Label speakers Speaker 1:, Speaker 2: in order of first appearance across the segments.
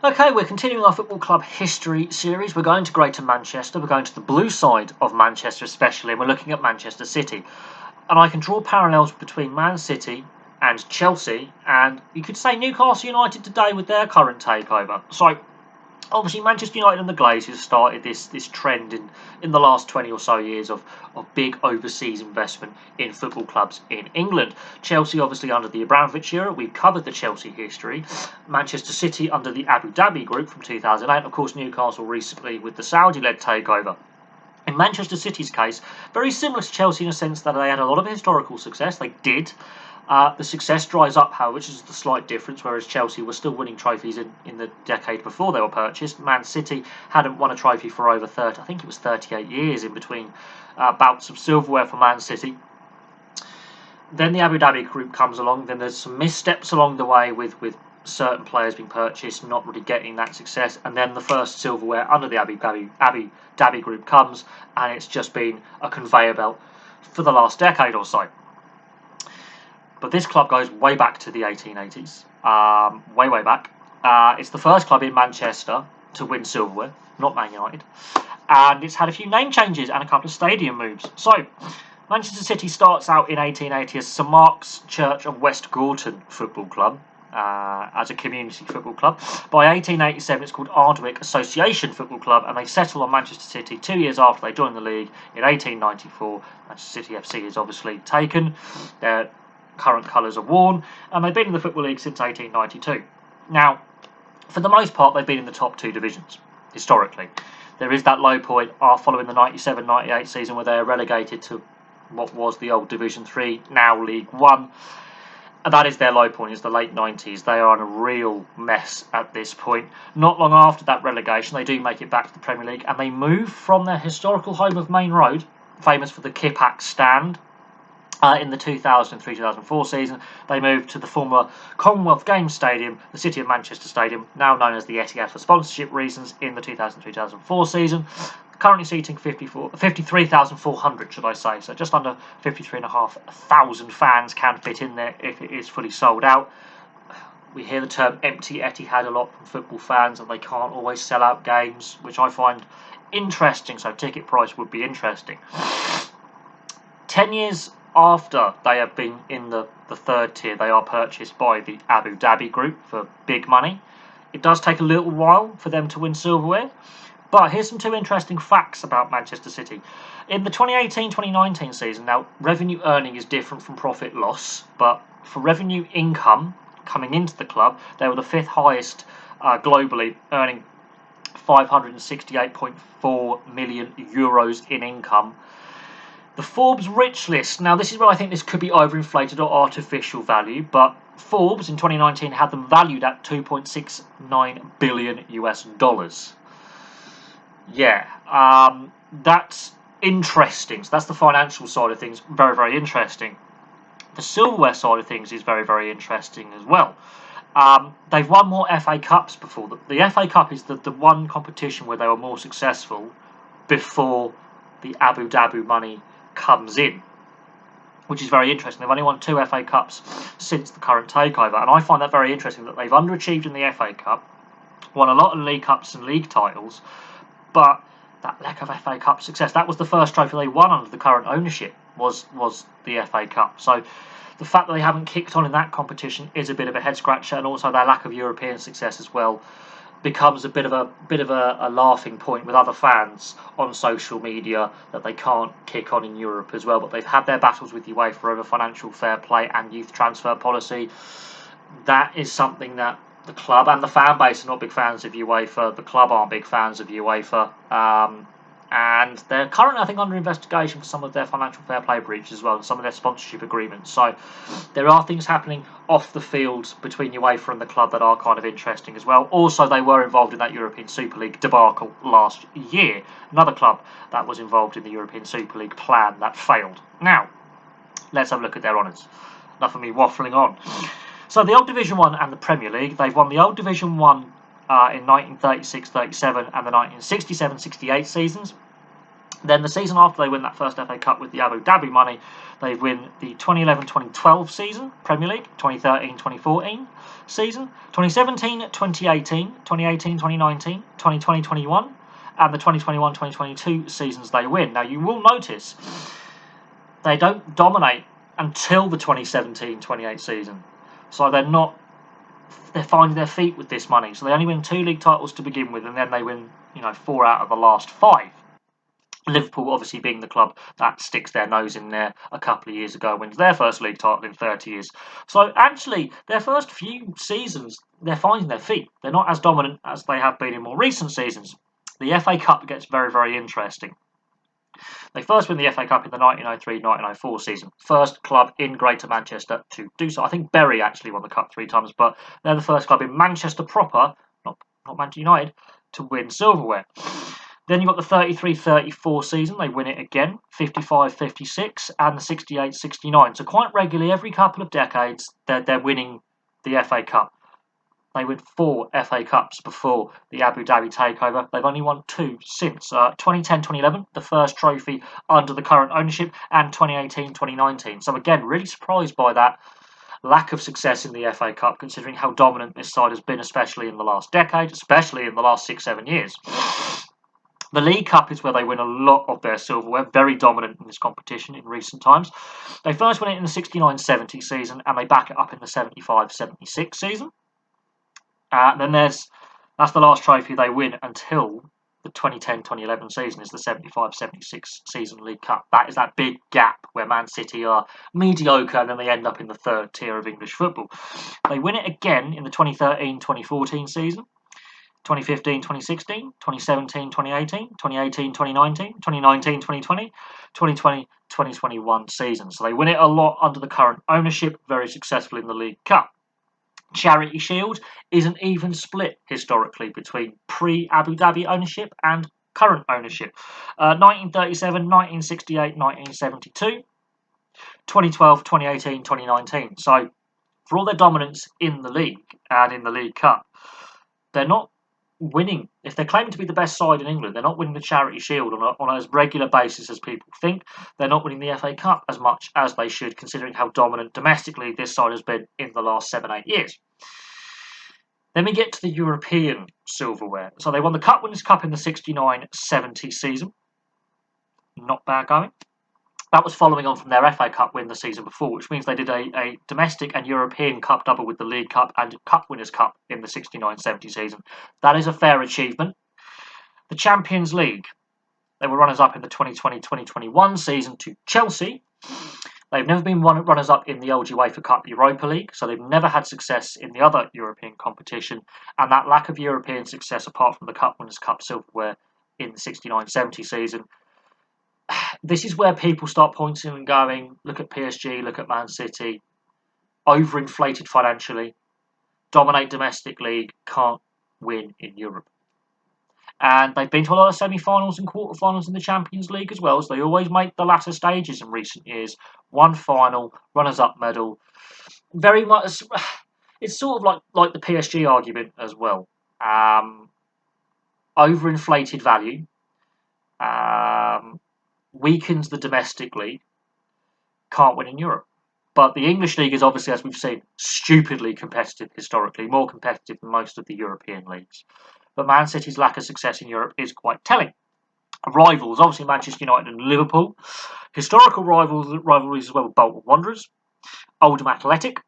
Speaker 1: Okay, we're continuing our football club history series. We're going to Greater Manchester. We're going to the blue side of Manchester especially, and we're looking at Manchester City. And I can draw parallels between Man City and Chelsea, and you could say Newcastle United today with their current takeover. So, obviously, Manchester United and the Glazers started this trend in the last 20 or so years of big overseas investment in football clubs in England. Chelsea, obviously, under the Abramovich era. We've covered the Chelsea history. Manchester City under the Abu Dhabi group from 2008. Of course, Newcastle recently with the Saudi-led takeover. In Manchester City's case, very similar to Chelsea in a sense that they had a lot of historical success. They did. The success dries up, however, which is the slight difference, whereas Chelsea were still winning trophies in the decade before they were purchased. Man City hadn't won a trophy for over 30, I think it was 38 years in between bouts of silverware for Man City. Then the Abu Dhabi group comes along, then there's some missteps along the way with certain players being purchased, not really getting that success, and then the first silverware under the Abu Dhabi group comes, and it's just been a conveyor belt for the last decade or so. But this club goes way back to the 1880s, way back. It's the first club in Manchester to win silverware, not Man United, and it's had a few name changes and a couple of stadium moves. So, Manchester City starts out in 1880 as St Mark's Church of West Gorton Football Club, as a community football club. By 1887 it's called Ardwick Association Football Club, and they settle on Manchester City 2 years after they joined the league in 1894. Manchester City FC is obviously taken. Their current colours are worn, and they've been in the Football League since 1892. Now, for the most part, they've been in the top two divisions, historically. There is that low point following the 97-98 season where they are relegated to what was the old Division 3, now League 1. And that is their low point, is the late 90s. They are in a real mess at this point. Not long after that relegation, they do make it back to the Premier League, and they move from their historical home of Main Road, famous for the Kippax stand, in the 2003-2004 season. They moved to the former Commonwealth Games Stadium, the City of Manchester Stadium, now known as the Etihad for sponsorship reasons, in the 2003-2004 season. Currently seating 53,400, should I say, so just under 53,500 fans can fit in there if it is fully sold out. We hear the term empty Etihad a lot from football fans, and they can't always sell out games, which I find interesting, so ticket price would be interesting. 10 years after they have been in the third tier, they are purchased by the Abu Dhabi group for big money. It does take a little while for them to win silverware, but here's some two interesting facts about Manchester City. In the 2018-2019 season, now revenue earning is different from profit loss, but for revenue income coming into the club, they were the fifth highest globally, earning 568.4 million euros in income. The Forbes Rich List, now this is where I think this could be overinflated or artificial value, but Forbes in 2019 had them valued at $2.69 billion US dollars. Yeah, that's interesting. So that's the financial side of things, very, very interesting. The silverware side of things is very, very interesting as well. They've won more FA Cups before. The FA Cup is the one competition where they were more successful before the Abu Dhabi money comes in, which is very interesting. They've only won 2 FA Cups since the current takeover, and I find that very interesting that they've underachieved in the FA Cup, won a lot of League Cups and league titles, but that lack of FA Cup success, that was the first trophy they won under the current ownership, was the FA Cup. So the fact that they haven't kicked on in that competition is a bit of a head scratcher, and also their lack of European success as well becomes a bit of a laughing point with other fans on social media, that they can't kick on in Europe as well. But they've had their battles with UEFA over financial fair play and youth transfer policy. That is something that the club and the fan base are not big fans of UEFA. The club aren't big fans of UEFA. And they're currently, I think, under investigation for some of their financial fair play breaches as well, and some of their sponsorship agreements. So there are things happening off the field between UEFA and the club that are kind of interesting as well. Also, they were involved in that European Super League debacle last year. Another club that was involved in the European Super League plan that failed. Now, let's have a look at their honours. Enough of me waffling on. So the old Division 1 and the Premier League, they've won the old Division 1 in 1936-37 and the 1967-68 seasons. Then the season after they win that first FA Cup with the Abu Dhabi money, they win the 2011-2012 season, Premier League, 2013-2014 season, 2017-2018, 2018-2019, 2020-21, and the 2021-2022 seasons they win. Now, you will notice they don't dominate until the 2017-28 season. So they're finding their feet with this money. So they only win 2 league titles to begin with, and then they win, 4 out of the last 5. Liverpool obviously being the club that sticks their nose in there a couple of years ago, wins their first league title in 30 years. So actually, their first few seasons, they're finding their feet. They're not as dominant as they have been in more recent seasons. The FA Cup gets very, very interesting. They first win the FA Cup in the 1903-1904 season. First club in Greater Manchester to do so. I think Bury actually won the Cup 3 times, but they're the first club in Manchester proper, not Manchester United, to win silverware. Then you've got the 33-34 season. They win it again, 55-56, and the 68-69. So quite regularly, every couple of decades, they're winning the FA Cup. They win 4 FA Cups before the Abu Dhabi takeover. They've only won 2 since. 2010-2011, the first trophy under the current ownership, and 2018-2019. So again, really surprised by that lack of success in the FA Cup, considering how dominant this side has been, especially in the last decade, especially in the last 6-7 years. The League Cup is where they win a lot of their silverware, very dominant in this competition in recent times. They first win it in the 69-70 season, and they back it up in the 75-76 season. Then that's the last trophy they win until the 2010-2011 season, is the 75-76 season League Cup. That is that big gap where Man City are mediocre and then they end up in the 3rd tier of English football. They win it again in the 2013-2014 season, 2015-2016, 2017-2018, 2018-2019, 2019-2020, 2020-2021 season. So they win it a lot under the current ownership, very successful in the League Cup. Charity Shield is an even split historically between pre-Abu Dhabi ownership and current ownership. 1937, 1968, 1972, 2012, 2018, 2019. So for all their dominance in the league and in the League Cup, they're not winning. If they're claiming to be the best side in England, they're not winning the Charity Shield on as regular basis as people think. They're not winning the FA Cup as much as they should, considering how dominant domestically this side has been in the last 7-8 years. Then we get to the European silverware. So they won the Cup Winners Cup in the 69-70 season. Not bad going. That was following on from their FA Cup win the season before, which means they did a domestic and European Cup double with the League Cup and Cup Winners' Cup in the 69-70 season. That is a fair achievement. The Champions League, they were runners-up in the 2020-2021 season to Chelsea. They've never been runners-up in the old UEFA Cup Europa League, so they've never had success in the other European competition. And that lack of European success, apart from the Cup Winners' Cup silverware in the 69-70 season, this is where people start pointing and going, look at PSG, look at Man City, overinflated financially, dominate domestic league, can't win in Europe. And they've been to a lot of semi-finals and quarter-finals in the Champions League as well, so they always make the latter stages in recent years. One final, runners-up medal. Very much, it's sort of like the PSG argument as well. Overinflated value. Weakens the domestic league, can't win in Europe. But the English league is obviously, as we've seen, stupidly competitive historically, more competitive than most of the European leagues. But Man City's lack of success in Europe is quite telling. Rivals, obviously Manchester United and Liverpool. Historical rivalries as well with Bolton Wanderers, Oldham Athletic,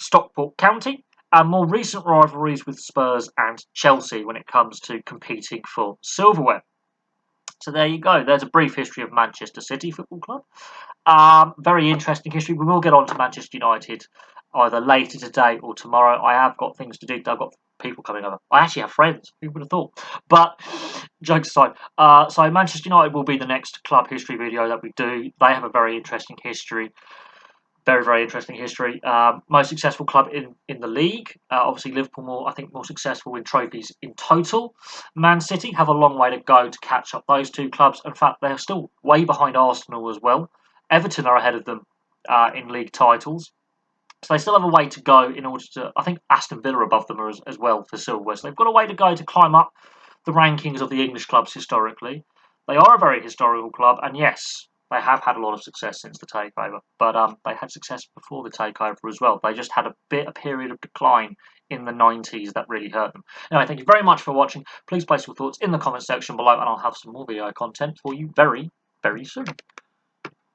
Speaker 1: Stockport County, and more recent rivalries with Spurs and Chelsea when it comes to competing for silverware. So there you go. There's a brief history of Manchester City Football Club. Very interesting history. We will get on to Manchester United either later today or tomorrow. I have got things to do. I've got people coming over. I actually have friends. Who would have thought? But jokes aside, so Manchester United will be the next club history video that we do. They have a very interesting history. Very, very interesting history. Most successful club in the league. Obviously, Liverpool more successful in trophies in total. Man City have a long way to go to catch up those two clubs. In fact, they're still way behind Arsenal as well. Everton are ahead of them in league titles. So they still have a way to go in order to... I think Aston Villa above them are as well for silverware. So they've got a way to go to climb up the rankings of the English clubs historically. They are a very historical club, and yes, they have had a lot of success since the takeover. But they had success before the takeover as well. They just had a period of decline in the 90s that really hurt them. Anyway, thank you very much for watching. Please place your thoughts in the comment section below, and I'll have some more video content for you very, very soon.